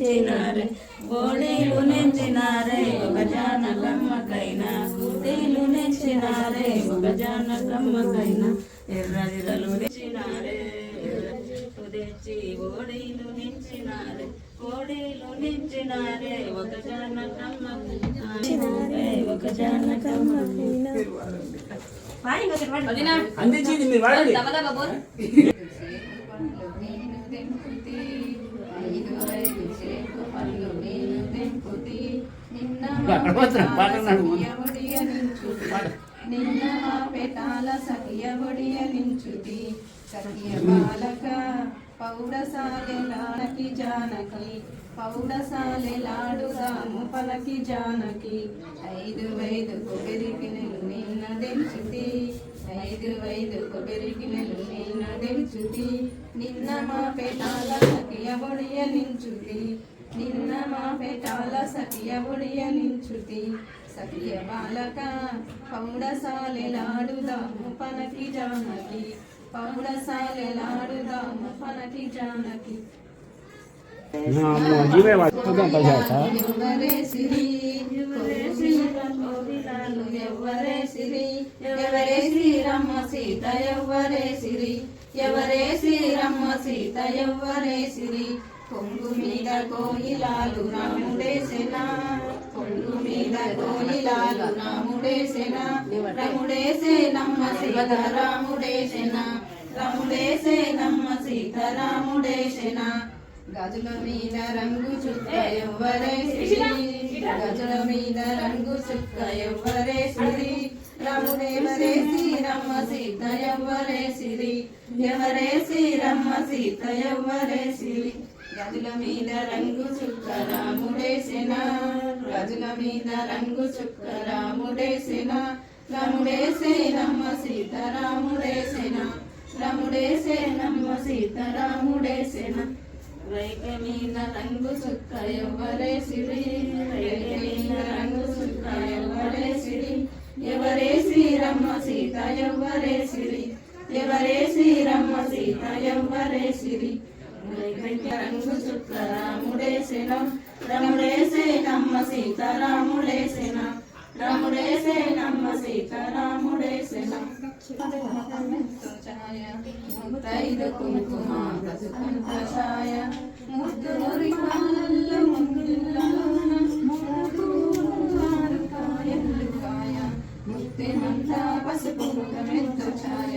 నించినారే కోడీలు నించినారే ఒక జానకమ్మకైనా కూటీలు నించినారే ఒక జానకమ్మకైనా ఎర్రదిరలు తెచ్చినారే తెచ్చి ఓడీలు నించినారే కోడీలు నించినారే ఒక జానకమ్మకైనా ఒక జానకమ్మకైనా అందించింది మీరు వాడండి. నిన్న మా పెటాల సఖియ ఒడియలించుతి సఖియ బాలక పౌడసాలెలాడకి జానకి పౌడసాలెలాడుదాము పలకి జానకి 5 కొబ్బరి గిన్నెలు నిన్న దెంచుతి 5 కొబ్బరి గిన్నెలు నిన్న దెంచుతి నిన్న మా పెటాల సఖియ ఒడియలించుతి నిన్న మా పెటాల సఖియ ఒడియలించుతి సఖియ బాలక పౌడసాలెలాడుదాము పలకి జానకి పౌడసాలెలాడుదాము పలకి జానకి ఎవరే సిరి ఎవరే సిరి ఎవరే శ్రీరమ్మ సీత ఎవరే సిరి ఎవరే శ్రీరమ్మ సీత ఎవరే సిరి కొంగు మీద కోయిలాలు రాముడేసెనా కొంగు మీద కోయిలాలు రాముడేసెనా రాముడేసేనమ్మ సీత రాముడేసెనా రాముడేసేనమ్మ సీత రాముడేసెనా గజుల మీద రంగు చుక్క ఎవ్వరే సిరి గజుల మీద రంగు చుక్క ఎవ్వరే సిరి రాముడెవరే శ్రీరమ్మ సీత ఎవ్వరే సిరి ఎవరే శ్రీరమ్మ సీత ఎవ్వరే సిరి గజుల మీద రంగు చుక్క రాముడేసెనా గజుల మీద రంగు చుక్క రాముడేసెనా రాముడేసేనమ్మ సీత రాముడేసెనా రాముడేసేనమ్మ సీత రాముడేసెనా రైక మీద రంగు చుక్క ఎవరే సిరి రైక మీద రంగు చుక్క ఎవరే సిరి ఎవరే శ్రీరమ్మ సీత ఎవరే సిరి ఎవరే శ్రీరమ్మ సీత ఎవరే సిరి రంగు చుక్క రాముడేసెనా రాముడేసేనమ్మ సీత రాముడేసెనా రాముడేసేనమ్మ సీత రాముడేసెనా 5 కుంకుమ పసుపంత ఛాయ ముద్దు మురికాళ్ళు ముందుల్లోన మూడు కాయలు కాయ ముత్తెమంతా పసుపు ముఖమెంత ఛాయ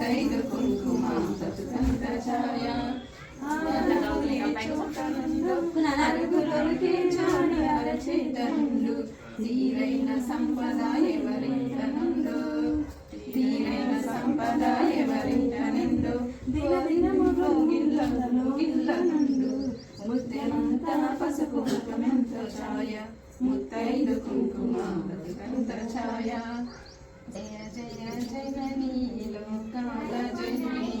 5 కుంకుమ పసుపంత ఛాయ అరుగులొరికి చాడి అరచేతనుండు తీరైన సంపద ఎవరింటనుండు తీరైన సంపద ఎవరింటనుండు దినదినములో గిల్లనుండు ముత్తెమంతా పసుపు ముఖమెంత ఛాయ 5 కుంకుమ పసుపంత ఛాయ జయ జయ జననీ లోకాల జననీ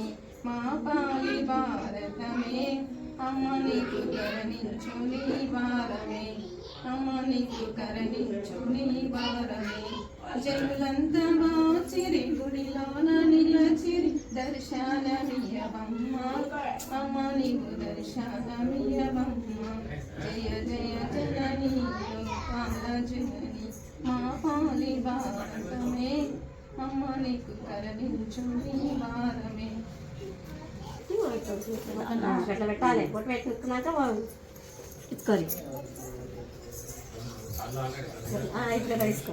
మా పాలి భారతమే అమ్మ నీకు కరుణించు నీ భారమే అమ్మ నీకు కరుణించు నీ భారమే జనులంతా బాచిరి గుడిలోన నిలచిరి దర్శనమియవమ్మ అమ్మ నీకు దర్శనమియవమ్మ జయ జయ జననీ లోకాల జననీ మా పాలి భారతమే అమ్మ నీకు కరుణించు నీ భారమే అట్లా పెట్టాలి పొట్టు పెట్టుకున్నాక ఇట్టుకోవాలి ఇట్లా తీసుకో